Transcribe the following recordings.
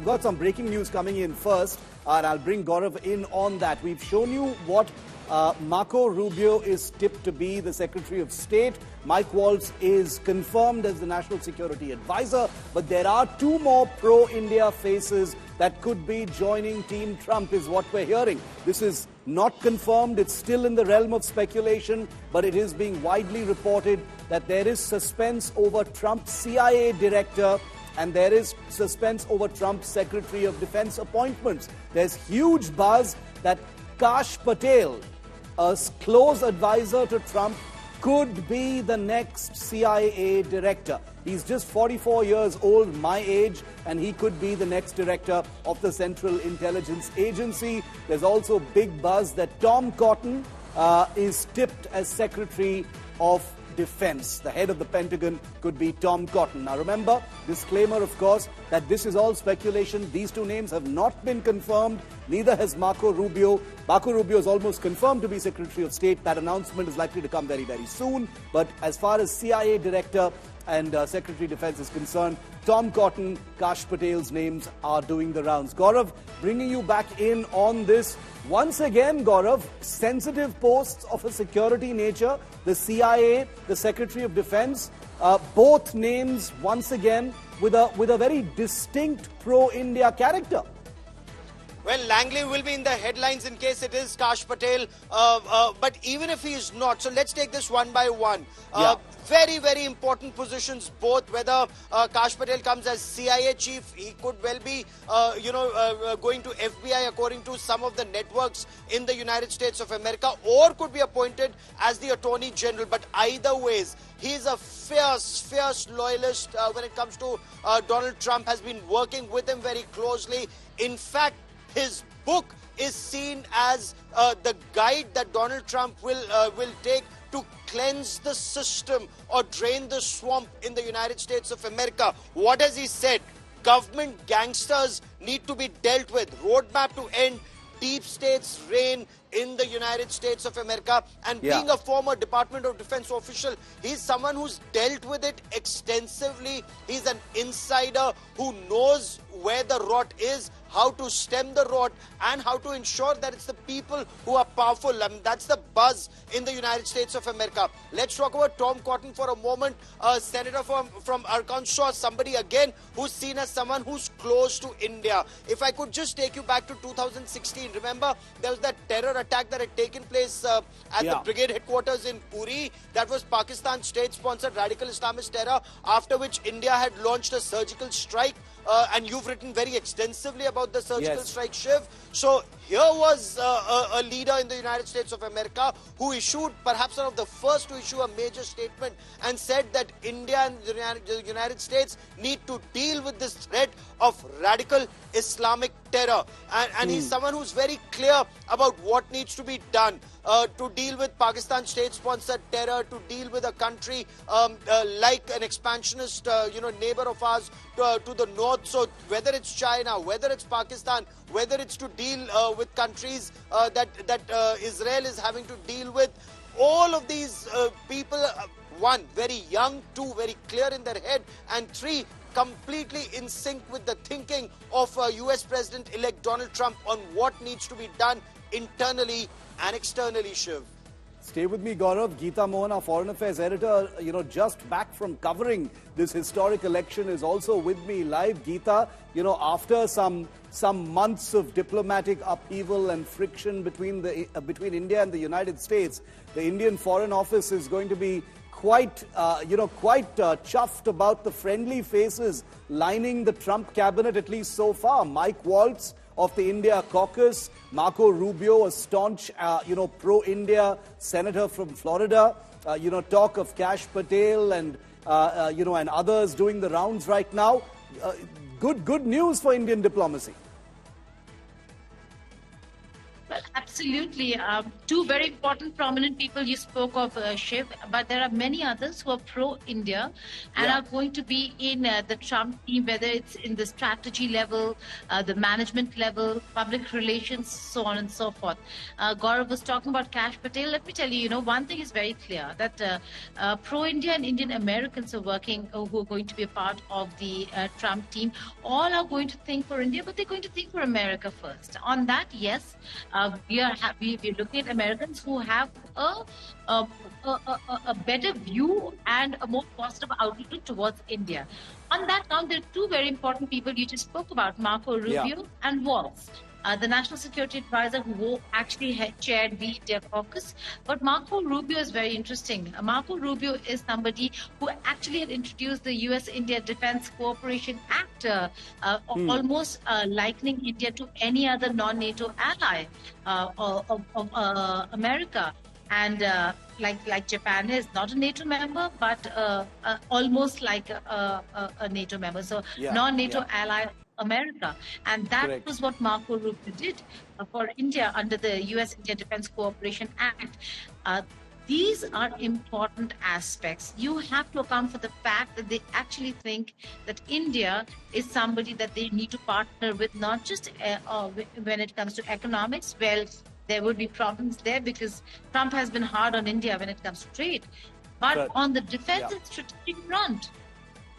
we've got some breaking news coming in first, and I'll bring Gaurav in on that. We've shown you what Marco Rubio is tipped to be the Secretary of State. Mike Waltz is confirmed as the National Security Advisor, but there are two more pro-India faces that could be joining Team Trump, is what we're hearing. This is not confirmed. It's still in the realm of speculation, but it is being widely reported that there is suspense over Trump's CIA director and there is suspense over Trump's Secretary of Defense appointments. There's huge buzz that Kash Patel, a close advisor to Trump, could be the next CIA director. He's just 44 years old, my age, and he could be the next director of the Central Intelligence Agency. There's also big buzz that Tom Cotton is tipped as Secretary of Defense. The head of the Pentagon could be Tom Cotton. Now remember, disclaimer of course, that this is all speculation. These two names have not been confirmed. Neither has Marco Rubio. Marco Rubio is almost confirmed to be Secretary of State. That announcement is likely to come very, very soon. But as far as CIA Director and Secretary of Defense is concerned, Tom Cotton, Kash Patel's names are doing the rounds. Gaurav, bringing you back in on this. Once again, Gaurav, sensitive posts of a security nature, the CIA, the Secretary of Defense, both names once again with a very distinct pro-India character. Well, Langley will be in the headlines in case it is Kash Patel. But even if he is not, so let's take this one by one. Very, very important positions both. Whether Kash Patel comes as CIA chief, he could well be, going to FBI according to some of the networks in the United States of America, or could be appointed as the Attorney General. But either ways, he's a fierce loyalist when it comes to Donald Trump, has been working with him very closely. In fact, his book is seen as the guide that Donald Trump will take to cleanse the system or drain the swamp in the United States of America. What has he said? Government gangsters need to be dealt with. Roadmap to end deep state's reign in the United States of America. And being a former Department of Defense official, he's someone who's dealt with it extensively. He's an insider who knows where the rot is, how to stem the rot, and how to ensure that it's the people who are powerful. I mean, that's the buzz in the United States of America. Let's talk about Tom Cotton for a moment. A senator from Arkansas, somebody again who's seen as someone who's close to India. If I could just take you back to 2016, remember there was that terror attack that had taken place at the brigade headquarters in Puri. That was Pakistan state-sponsored radical Islamist terror, after which India had launched a surgical strike. And you've written very extensively about the surgical strike, Shiv. So here was a leader in the United States of America who issued, perhaps one of the first to issue, a major statement and said that India and the United States need to deal with this threat of radical Islamic terror. And he's someone who's very clear about what needs to be done to deal with Pakistan state-sponsored terror, to deal with a country like an expansionist, neighbor of ours to the north. So whether it's China, whether it's Pakistan, whether it's to deal with countries that Israel is having to deal with, all of these people, one, very young, two, very clear in their head, and three, completely in sync with the thinking of US President-elect Donald Trump on what needs to be done internally and externally, Shiv. Stay with me, Gaurav. Geeta Mohan, our Foreign Affairs editor, just back from covering this historic election, is also with me live. Geeta, after some months of diplomatic upheaval and friction between India and the United States, the Indian Foreign Office is going to be quite chuffed about the friendly faces lining the Trump cabinet, at least so far. Mike Waltz of the India caucus, Marco Rubio, a staunch, pro-India senator from Florida, talk of Kash Patel and others doing the rounds right now. Good news for Indian diplomacy. Well, absolutely. absolutely. Two very important, prominent people you spoke of, Shiv, but there are many others who are pro-India and Yeah. are going to be in the Trump team, whether it's in the strategy level, the management level, public relations, so on and so forth. Gaurav was talking about Kash Patel. Let me tell you, one thing is very clear, that pro-India and Indian Americans are working, who are going to be a part of the Trump team. All are going to think for India, but they're going to think for America first. On that, yes, we're looking at Americans who have a better view and a more positive outlook towards India. On that count, there are two very important people you just spoke about, Marco Rubio and Waltz. The National Security Advisor, who actually had chaired the India caucus. But Marco Rubio is very interesting. Marco Rubio is somebody who actually had introduced the US-India Defense Cooperation Act, almost likening India to any other non-NATO ally of America. And like Japan is not a NATO member, but almost like a NATO member. So non-NATO ally America. And that was what Marco Rubio did for India under the US-India Defense Cooperation Act. These are important aspects. You have to account for the fact that they actually think that India is somebody that they need to partner with, not just when it comes to economics. Well, there would be problems there because Trump has been hard on India when it comes to trade. But on the defense and strategic front,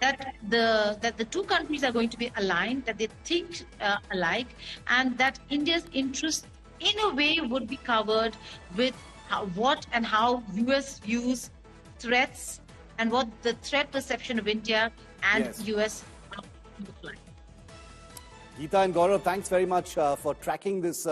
that the two countries are going to be aligned, that they think alike, and that India's interests in a way would be covered with what and how US views threats and what the threat perception of India and US look like. Geeta and Gaurav, thanks very much for tracking this